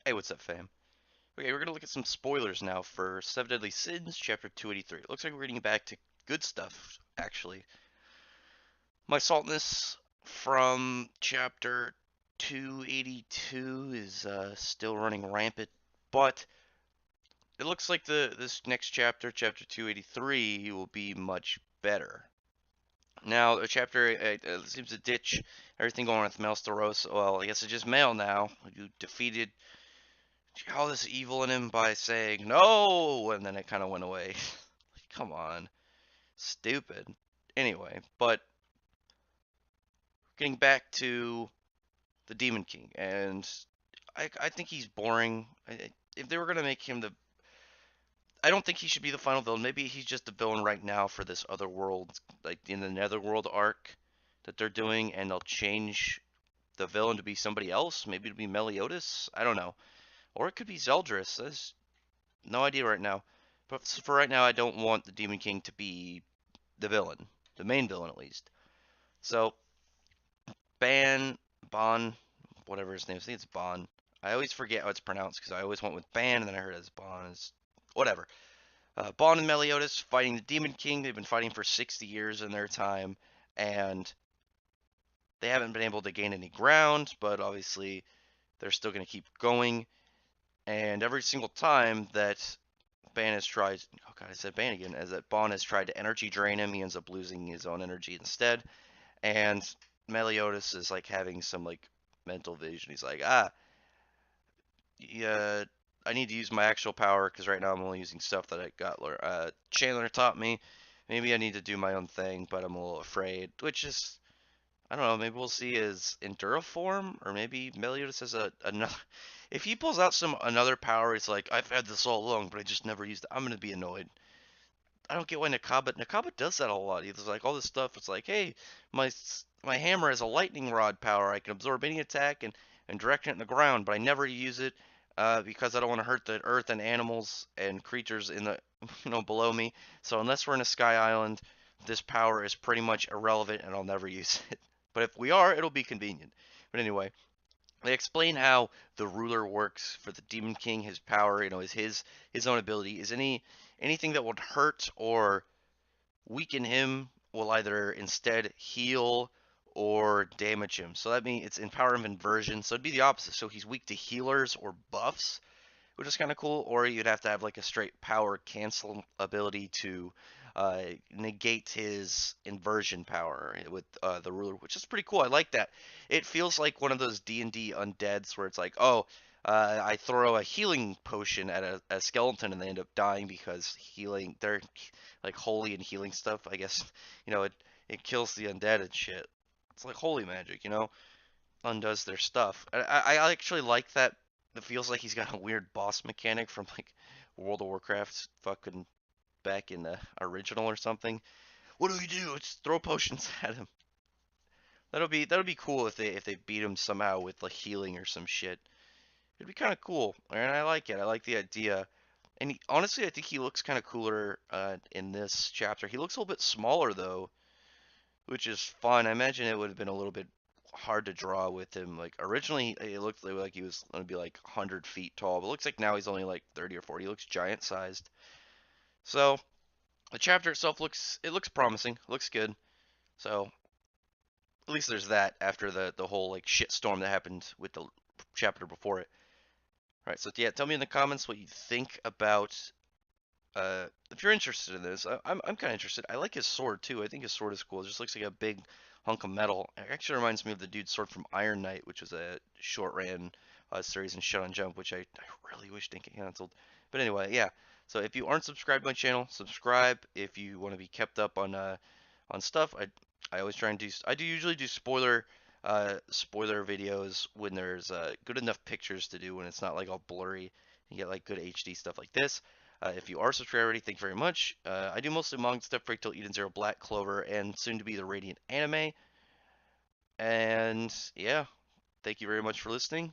Hey, what's up, fam? Okay, we're gonna look at some spoilers now for Seven Deadly Sins, Chapter 283. It looks like we're getting back to good stuff, actually. My saltness from Chapter 282 is still running rampant, but it looks like this next chapter, Chapter 283, will be much better. Now, the chapter seems to ditch everything going on with Mel Staros. Well, I guess it's just Mel now. You defeated all this evil in him by saying no, and then it kind of went away. Come on, stupid. Anyway, but getting back to the Demon King, and I think he's boring. If they were gonna make him the, I don't think he should be the final villain. Maybe he's just the villain right now for this other world, like in the Netherworld arc that they're doing, and they'll change the villain to be somebody else. Maybe it'll be Meliodas. I don't know, or it could be Zeldris. There's no idea right now. But for right now, I don't want the Demon King to be the villain, the main villain at least. So Bon, whatever his name is, I think it's Bon. I always forget how it's pronounced because I always went with Ban and then I heard it as Bon. Is whatever. Bon and Meliodas fighting the Demon King. They've been fighting for 60 years in their time, and they haven't been able to gain any ground. But obviously, they're still going to keep going. And every single time that Ban has tried, oh god, I said Ban again, as that Bon has tried to energy drain him, he ends up losing his own energy instead. And Meliodas is like having some like mental vision. He's like, yeah, I need to use my actual power because right now I'm only using stuff that I got. Chandler taught me. Maybe I need to do my own thing, but I'm a little afraid. Which is, I don't know. Maybe we'll see his Endura form, or maybe Meliodas has another. If he pulls out some another power, it's like I've had this all along, but I just never used it. I'm gonna be annoyed. I don't get why Nakaba does that a lot. He's like all this stuff. It's like, hey, my hammer has a lightning rod power. I can absorb any attack and direct it in the ground, but I never use it because I don't want to hurt the earth and animals and creatures in the below me. So unless we're in a sky island, this power is pretty much irrelevant, and I'll never use it. But if we are, it'll be convenient. But anyway, they explain how the ruler works for the Demon King. His power, is his own ability. Is anything that would hurt or weaken him will either instead heal or damage him. So that means it's in power of inversion. So it'd be the opposite. So he's weak to healers or buffs, which is kind of cool. Or you'd have to have like a straight power cancel ability to negate his inversion power with the ruler, which is pretty cool. I like that. It feels like one of those D&D undeads where it's like, oh, I throw a healing potion at a skeleton and they end up dying because healing, they're like holy and healing stuff. I guess, it kills the undead and shit. It's like holy magic, undoes their stuff. I actually like that. It feels like he's got a weird boss mechanic from like World of Warcraft fucking back in the original or something. What do we do? Just throw potions at him. That'll be cool if they beat him somehow with like healing or some shit. It'd be kind of cool, and I like it. I like the idea. And honestly, I think he looks kind of cooler in this chapter. He looks a little bit smaller though, which is fun. I imagine it would have been a little bit hard to draw with him. Like originally, it looked like he was going to be like 100 feet tall, but it looks like now he's only like 30 or 40. He looks giant sized. So the chapter itself looks promising. Looks good. So at least there's that after the whole like shit storm that happened with the chapter before it. All right. So yeah, tell me in the comments what you think about. If you're interested in this, I'm kind of interested. I like his sword too. I think his sword is cool. It just looks like a big hunk of metal. It actually reminds me of the dude's sword from Iron Knight, which was a short ran series in Shonen Jump, which I really wish didn't get canceled. But anyway, yeah. So if you aren't subscribed to my channel, subscribe. If you want to be kept up on stuff, I always try and do. I do usually do spoiler videos when there's good enough pictures to do when it's not like all blurry. You get like good HD stuff like this. If you are subscribed already, thank you very much. I do mostly manga stuff, Break Till Eden Zero, Black Clover, and soon to be the Radiant anime. And yeah, thank you very much for listening.